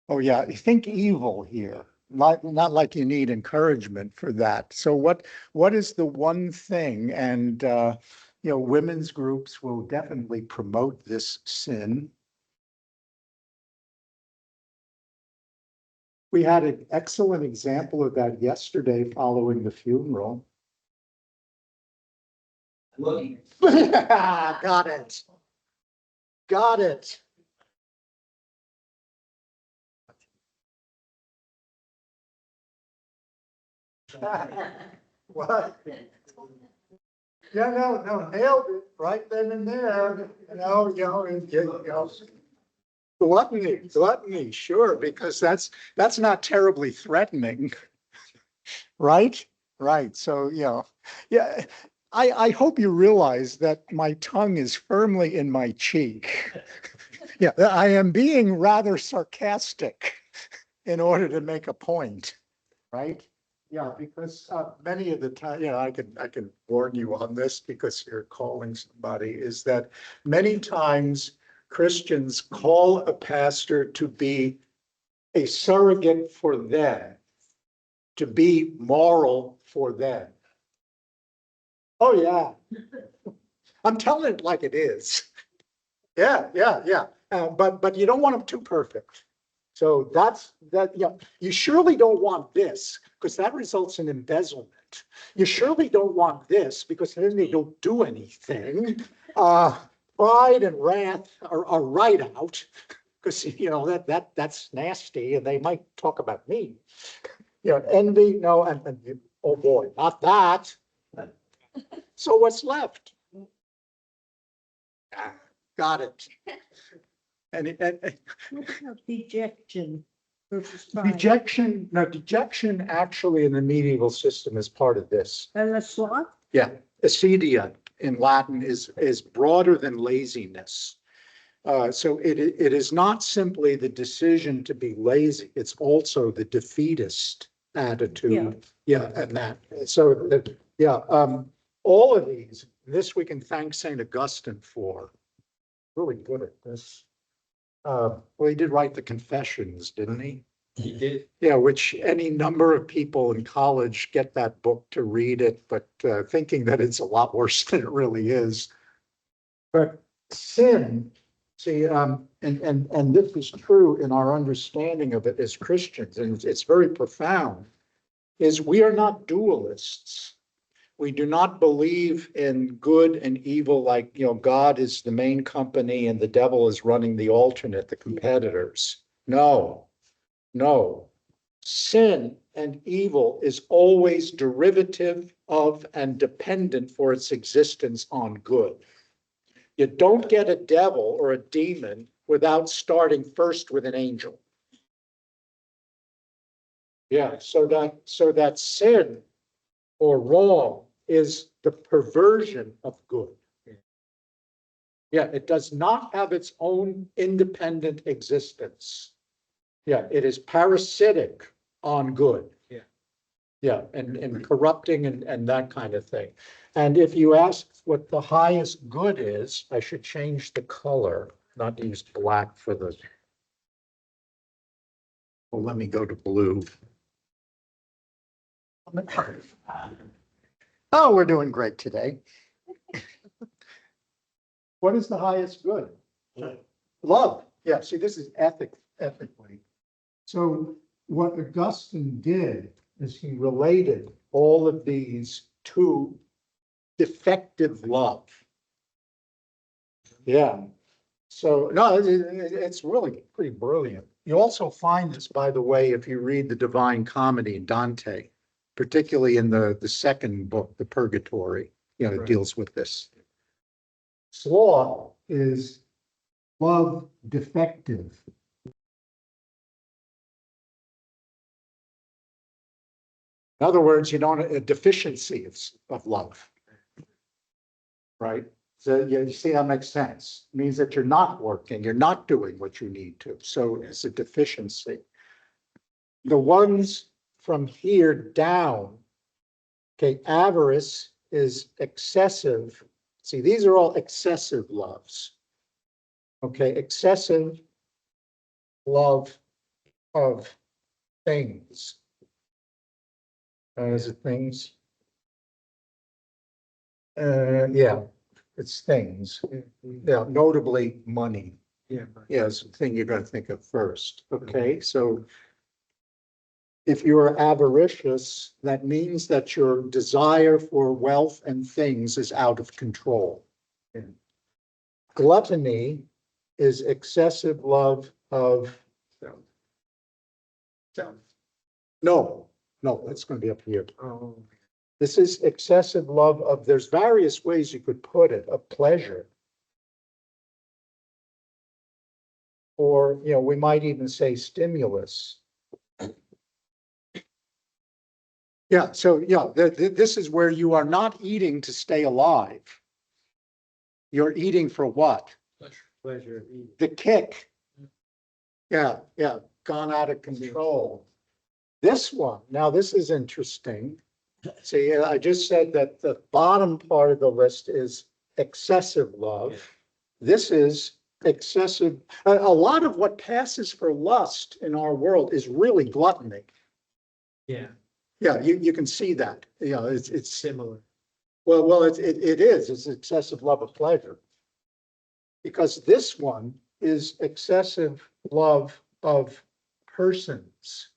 [SPEAKER 1] Oh, yeah. Think evil here. Not like you need encouragement for that. So what is the one thing? And women's groups will definitely promote this sin. We had an excellent example of that yesterday following the funeral.
[SPEAKER 4] Looking.
[SPEAKER 1] Got it. Got it. What? Yeah, no, nailed it right then and there. Gluttony, sure, because that's not terribly threatening. Right? Right. So, yeah, I hope you realize that my tongue is firmly in my cheek. Yeah, I am being rather sarcastic in order to make a point, right? Yeah, because many of the time, I can warn you on this because you're calling somebody, is that many times Christians call a pastor to be a surrogate for them, to be moral for them. Oh, yeah. I'm telling it like it is. Yeah. But you don't want them too perfect. So you surely don't want this because that results in embezzlement. You surely don't want this because then they don't do anything. Pride and wrath are right out because that's nasty and they might talk about me. Envy, no, and oh boy, not that. So what's left? Got it. And
[SPEAKER 3] Dejection versus pride.
[SPEAKER 1] dejection actually in the medieval system is part of this.
[SPEAKER 3] And that's what?
[SPEAKER 1] Yeah, acedia in Latin is broader than laziness. So it is not simply the decision to be lazy, it's also the defeatist attitude. Yeah, and that. So all of this we can thank St. Augustine for. Really good at this. Well, he did write the Confessions, didn't he?
[SPEAKER 2] He did.
[SPEAKER 1] Yeah, which any number of people in college get that book to read it, but thinking that it's a lot worse than it really is. But sin, see, and this is true in our understanding of it as Christians, and it's very profound, is we are not dualists. We do not believe in good and evil, like, God is the main company and the devil is running the alternate, the competitors. No. Sin and evil is always derivative of and dependent for its existence on good. You don't get a devil or a demon without starting first with an angel. Yeah, so that sin or wrong is the perversion of good. Yeah, it does not have its own independent existence. Yeah, it is parasitic on good.
[SPEAKER 2] Yeah.
[SPEAKER 1] Yeah, and corrupting and that kind of thing. And if you ask what the highest good is, I should change the color, not use black for the. Well, let me go to blue. Oh, we're doing great today. What is the highest good? Love. Yeah, see, this is ethically. So what Augustine did is he related all of these to defective love. Yeah. So, no, it's really pretty brilliant. You also find this, by the way, if you read the Divine Comedy in Dante, particularly in the second book, The Purgatory, it
[SPEAKER 2] Right.
[SPEAKER 1] deals with this. Sloth is love defective. In other words, you don't, a deficiency of love. Right? So you see, that makes sense. It means that you're not working, you're not doing what you need to. So it's a deficiency. The ones from here down, okay, avarice is excessive. See, these are all excessive loves. Okay, excessive love of things. Is it things? Yeah, it's things. Yeah, notably money.
[SPEAKER 2] Yeah.
[SPEAKER 1] Yeah, it's the thing you're gonna think of first. Okay, so if you're avaricious, that means that your desire for wealth and things is out of control. Gluttony is excessive love of. No, that's gonna be up here.
[SPEAKER 2] Oh,
[SPEAKER 1] This is excessive love of, there's various ways you could put it, of pleasure. Or, we might even say stimulus. Yeah, so, this is where you are not eating to stay alive. You're eating for what?
[SPEAKER 2] pleasure of eating.
[SPEAKER 1] The kick. Yeah, gone out of control. This one, now this is interesting. See, I just said that the bottom part of the list is excessive love. This is excessive. A lot of what passes for lust in our world is really gluttony.
[SPEAKER 2] Yeah,
[SPEAKER 1] Yeah, you can see that. It's
[SPEAKER 2] similar.
[SPEAKER 1] well, it is. It's excessive love of pleasure. Because this one is excessive love of persons.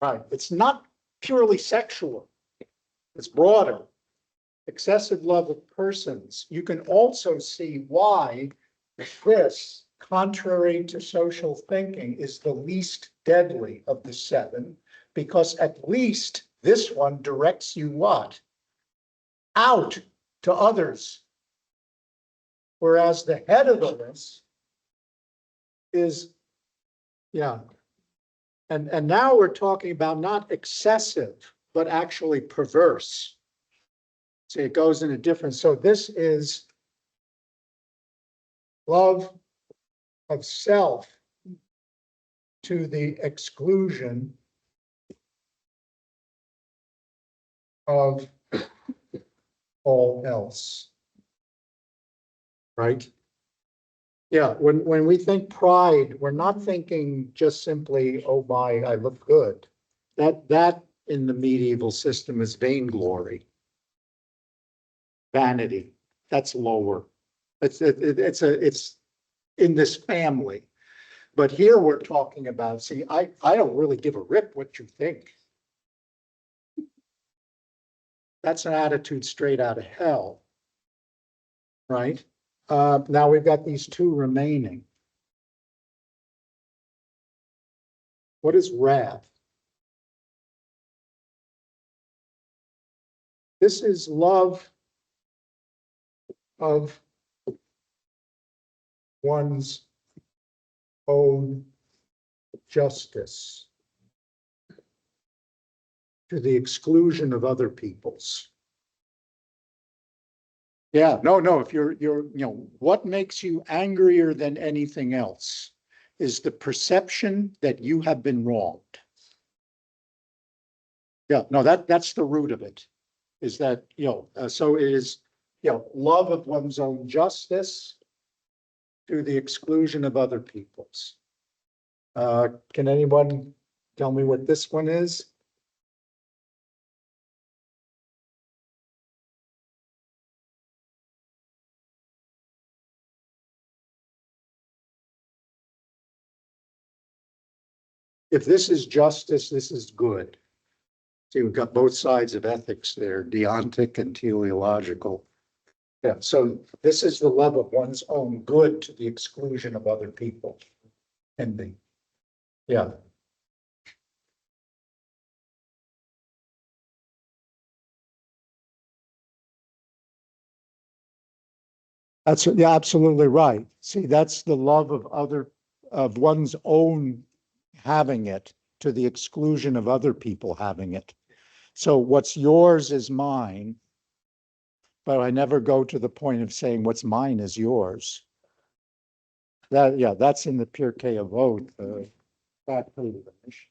[SPEAKER 1] Right. It's not purely sexual. It's broader. Excessive love of persons. You can also see why this, contrary to social thinking, is the least deadly of the seven, because at least this one directs you what? Out to others. Whereas the head of the list is, and now we're talking about not excessive, but actually perverse. See, it goes in a different, so this is love of self to the exclusion of all else. Right? Yeah, when we think pride, we're not thinking just simply, oh my, I look good. That in the medieval system is vainglory. Vanity, that's lower. It's in this family. But here we're talking about, see, I don't really give a rip what you think. That's an attitude straight out of hell. Right? Now we've got these two remaining. What is wrath? This is love of one's own justice to the exclusion of other people's. Yeah, no, if what makes you angrier than anything else is the perception that you have been wronged. Yeah, no, that's the root of it, is that, so it is, love of one's own justice to the exclusion of other people's. Can anyone tell me what this one is? If this is justice, this is good. See, we've got both sides of ethics there, deontic and teleological. Yeah, so this is the love of one's own good to the exclusion of other people. Ending. Yeah. That's, yeah, absolutely right. See, that's the love of one's own having it to the exclusion of other people having it. So what's yours is mine, but I never go to the point of saying what's mine is yours. That's in the Pirkei Avot, that part of the mission.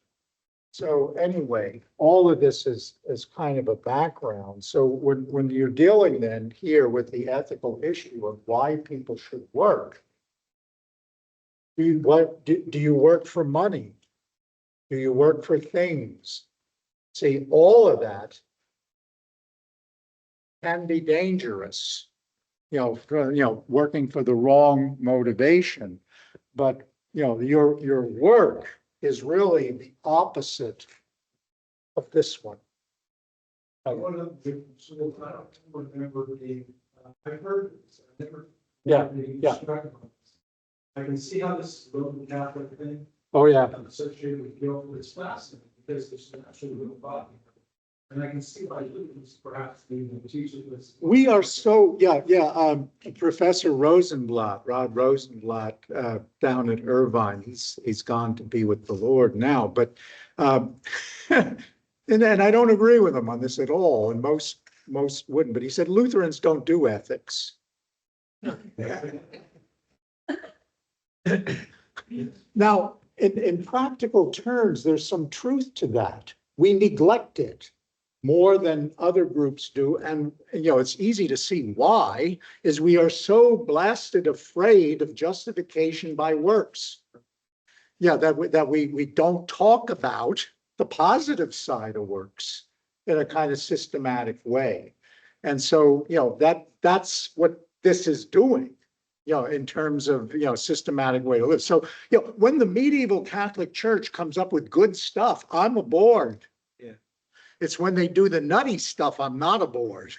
[SPEAKER 1] So anyway, all of this is kind of a background. So when you're dealing then here with the ethical issue of why people should work, do you work for money? Do you work for things? See, all of that can be dangerous, working for the wrong motivation. But, your work is really the opposite of this one.
[SPEAKER 5] One of the, so I don't remember the, I've heard this, I've never.
[SPEAKER 1] Yeah, yeah.
[SPEAKER 5] I can see how this is a Roman Catholic thing.
[SPEAKER 1] Oh, yeah.
[SPEAKER 5] I'm associated with guilt, but it's fascinating because there's actually a little body. And I can see why Lutherans perhaps being the teacher this.
[SPEAKER 1] We are so, Professor Rosenblatt, Rod Rosenblatt, down at Irvine, he's gone to be with the Lord now, but, and I don't agree with him on this at all, and most wouldn't, but he said Lutherans don't do ethics. Now, in practical terms, there's some truth to that. We neglect it more than other groups do. And, it's easy to see why, is we are so blasted afraid of justification by works. Yeah, that we don't talk about the positive side of works in a kind of systematic way. And so, that's what this is doing, in terms of, systematic way to live. So, when the medieval Catholic Church comes up with good stuff, I'm aboard. It's when they do the nutty stuff, I'm not aboard.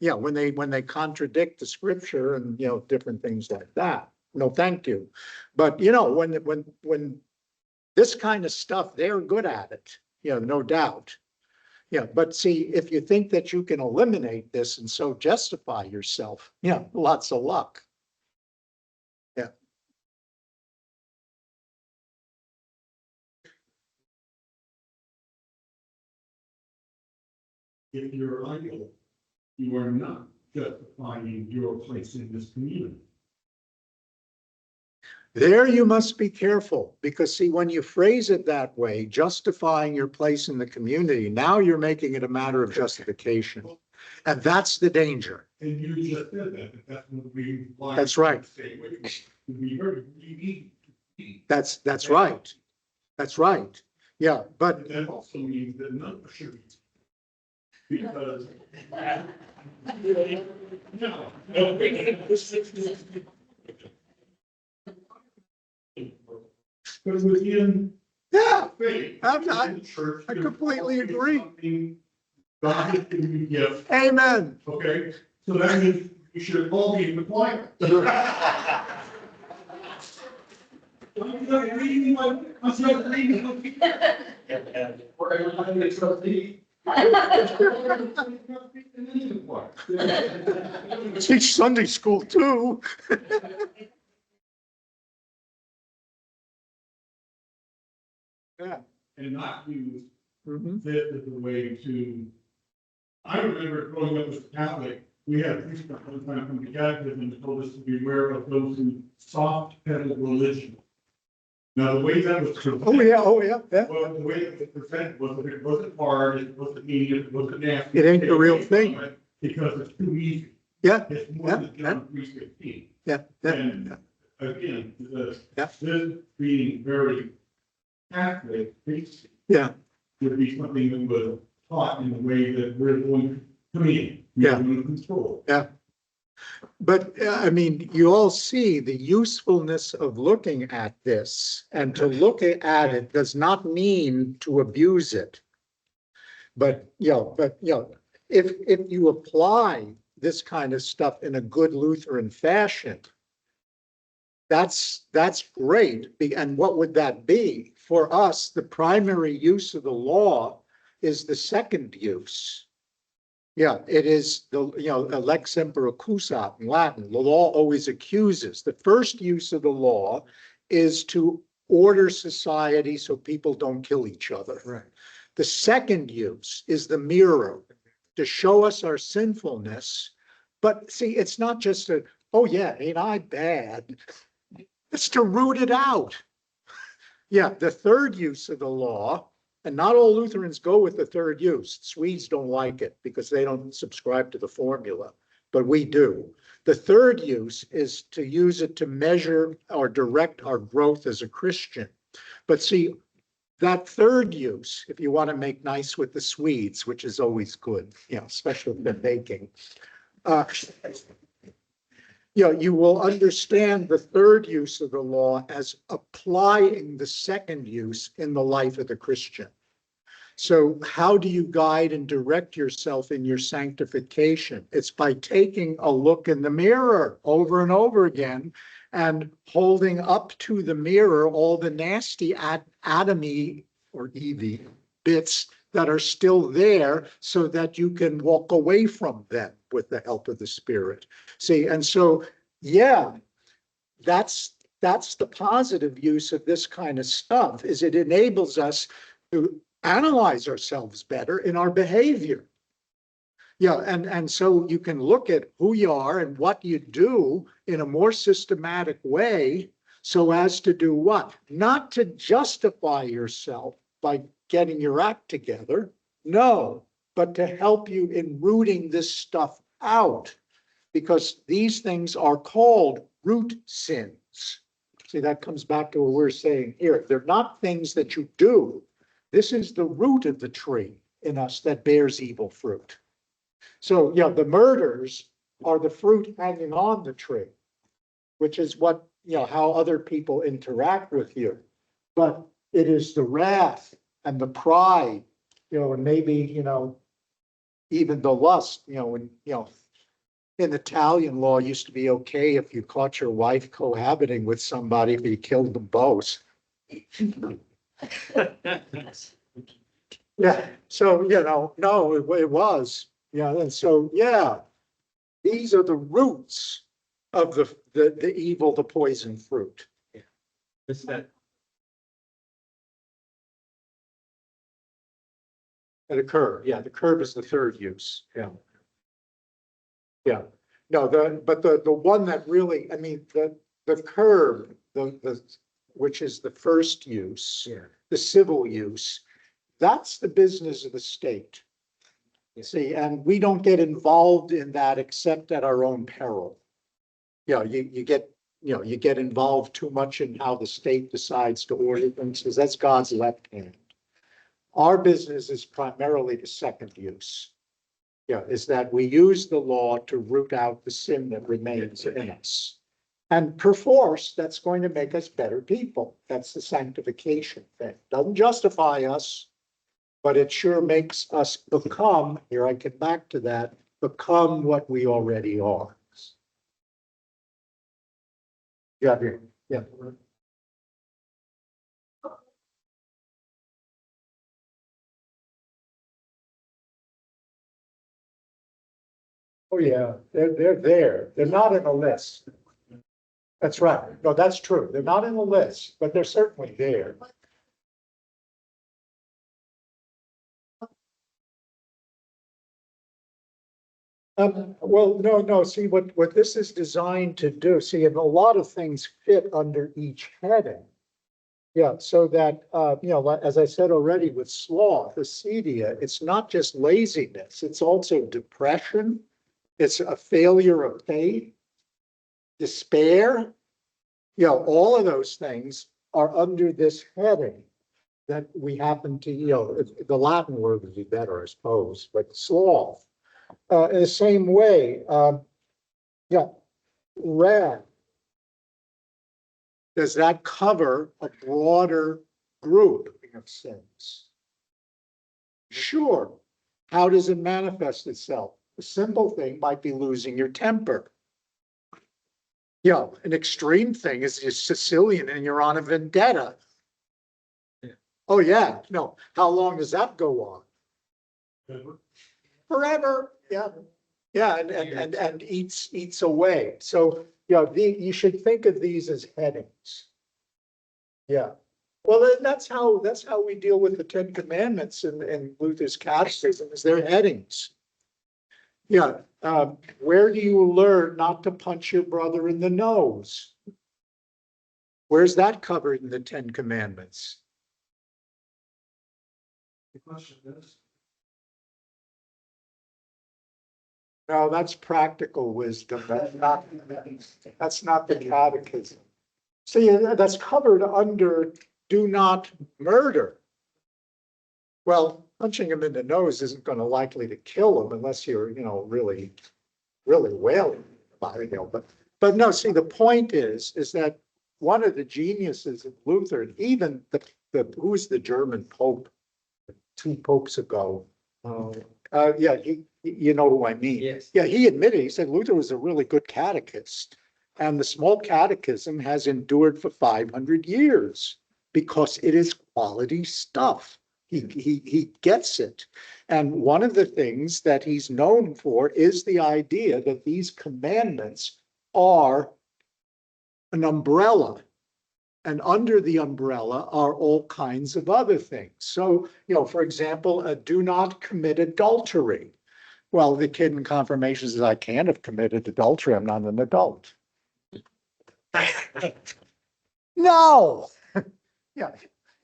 [SPEAKER 1] When they contradict the scripture and, different things like that. No, thank you. But, when this kind of stuff, they're good at it, no doubt. But see, if you think that you can eliminate this and so justify yourself, lots of luck. Yeah.
[SPEAKER 5] If you're idle, you are not justifying your place in this community.
[SPEAKER 1] There you must be careful, because see, when you phrase it that way, justifying your place in the community, now you're making it a matter of justification. And that's the danger.
[SPEAKER 5] And you just said that, that's what we.
[SPEAKER 1] That's right.
[SPEAKER 5] We heard, we need.
[SPEAKER 1] That's right. That's right. Yeah, but
[SPEAKER 5] That also means that none of us should be. Because. No. But within.
[SPEAKER 1] yeah,
[SPEAKER 5] faith,
[SPEAKER 1] I
[SPEAKER 5] within the church,
[SPEAKER 1] I completely agree.
[SPEAKER 5] something God has given you gift,
[SPEAKER 1] Amen.
[SPEAKER 5] okay? So that means you should all be in the choir. I'm not reading my, I'm not reading my. Or I'm a trustee.
[SPEAKER 1] Teach Sunday school too. Yeah.
[SPEAKER 5] And not use
[SPEAKER 1] Mhm.
[SPEAKER 5] this as a way to. I remember growing up as a Catholic, we had a priest at one time from the catechism and told us to be aware of those who soft pedal religion. Now, the way that was.
[SPEAKER 1] Oh, yeah, oh, yeah, yeah.
[SPEAKER 5] Well, the way it was presented was that it wasn't hard, it wasn't medium, it wasn't nasty.
[SPEAKER 1] It ain't the real thing.
[SPEAKER 5] Because it's too easy.
[SPEAKER 1] Yeah,
[SPEAKER 5] It's more
[SPEAKER 1] yeah,
[SPEAKER 5] than John 3:16.
[SPEAKER 1] yeah, yeah.
[SPEAKER 5] And again,
[SPEAKER 1] Yeah.
[SPEAKER 5] this being very Catholic,
[SPEAKER 1] Yeah,
[SPEAKER 5] would be something that was taught in a way that we're going to me.
[SPEAKER 1] Yeah.
[SPEAKER 5] Control.
[SPEAKER 1] but I mean, you all see the usefulness of looking at this, and to look at it does not mean to abuse it. But, if you apply this kind of stuff in a good Lutheran fashion, that's great. And what would that be? For us, the primary use of the law is the second use. Yeah, it is the, lex semper accusat in Latin. The law always accuses. The first use of the law is to order society so people don't kill each other.
[SPEAKER 2] Right.
[SPEAKER 1] The second use is the mirror, to show us our sinfulness. But see, it's not just a, oh yeah, ain't I bad? It's to root it out. Yeah, the third use of the law, and not all Lutherans go with the third use. Swedes don't like it because they don't subscribe to the formula, but we do. The third use is to use it to measure or direct our growth as a Christian. But see, that third use, if you want to make nice with the Swedes, which is always good, especially the baking, you will understand the third use of the law as applying the second use in the life of the Christian. So how do you guide and direct yourself in your sanctification? It's by taking a look in the mirror over and over again and holding up to the mirror all the nasty atomy or EV bits that are still there so that you can walk away from them with the help of the Spirit. See, and so, that's the positive use of this kind of stuff, is it enables us to analyze ourselves better in our behavior. And so you can look at who you are and what you do in a more systematic way so as to do what? Not to justify yourself by getting your act together, no, but to help you in rooting this stuff out, because these things are called root sins. See, that comes back to what we're saying here. They're not things that you do. This is the root of the tree in us that bears evil fruit. So, the murders are the fruit hanging on the tree, which is what, how other people interact with you. But it is the wrath and the pride, and maybe, even the lust, when, in Italian law, it used to be okay if you caught your wife cohabiting with somebody if you killed them both. Yeah, so, no, it was. And so, these are the roots of the evil, the poison fruit.
[SPEAKER 2] It's that,
[SPEAKER 1] And the curb, the curb is the third use, No, but the one that really, I mean, the curb, which is the first use, the civil use, that's the business of the state. See, and we don't get involved in that except at our own peril. You get involved too much in how the state decides to order things, because that's God's left hand. Our business is primarily the second use. Is that we use the law to root out the sin that remains in us. And perforce, that's going to make us better people. That's the sanctification thing. Doesn't justify us, but it sure makes us become, here I get back to that, become what we already are. Yeah. Oh, yeah, they're there. They're not in a list. That's right. No, that's true. They're not in the list, but they're certainly there. Well, no, see, what this is designed to do, see, and a lot of things fit under each heading. Yeah, so that, as I said already with sloth, acedia, it's not just laziness, it's also depression. It's a failure of faith, despair. All of those things are under this heading that we happen to, the Latin word would be better, I suppose, but sloth. In the same way, wrath. Does that cover a broader group of sins? Sure. How does it manifest itself? A simple thing might be losing your temper. An extreme thing is you're Sicilian and you're on a vendetta.
[SPEAKER 2] Yeah.
[SPEAKER 1] Oh, yeah. No. How long does that go on? Forever. Yeah. Yeah. And eats away. So, you should think of these as headings. Yeah. Well, that's how we deal with the Ten Commandments in Luther's Catechism, is they're headings. Yeah. Where do you learn not to punch your brother in the nose? Where's that covered in the Ten Commandments?
[SPEAKER 5] The question is,
[SPEAKER 1] No, that's practical wisdom. That's not the catechism. See, that's covered under do not murder. Well, punching him in the nose isn't going to likely to kill him unless you're, really, really wailing about it. But no, see, the point is that one of the geniuses of Luther, and even who was the German Pope 2 popes ago? You know who I mean.
[SPEAKER 2] Yes.
[SPEAKER 1] Yeah, he admitted, he said Luther was a really good catechist. And the small catechism has endured for 500 years because it is quality stuff. He gets it. And one of the things that he's known for is the idea that these commandments are an umbrella. And under the umbrella are all kinds of other things. So, for example, do not commit adultery. Well, the kid in confirmation says, I can't have committed adultery. I'm not an adult. No.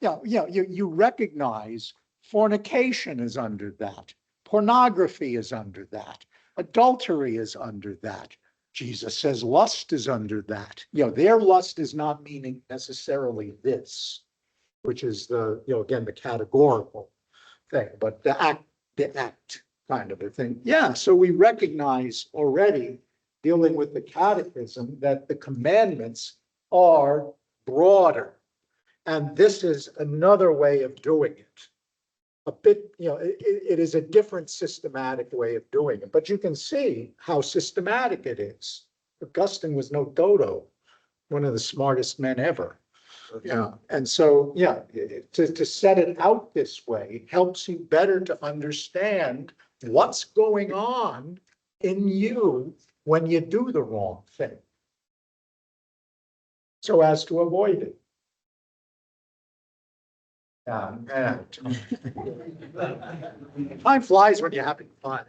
[SPEAKER 1] You recognize fornication is under that. Pornography is under that. Adultery is under that. Jesus says lust is under that. Their lust is not meaning necessarily this, which is again, the categorical thing, but the act kind of a thing. Yeah, so we recognize already dealing with the catechism that the commandments are broader. And this is another way of doing it. A bit, it is a different systematic way of doing it, but you can see how systematic it is. Augustine was no dodo, one of the smartest men ever. Yeah, and so, to set it out this way helps you better to understand what's going on in you when you do the wrong thing, so as to avoid it. Time flies when you're having fun.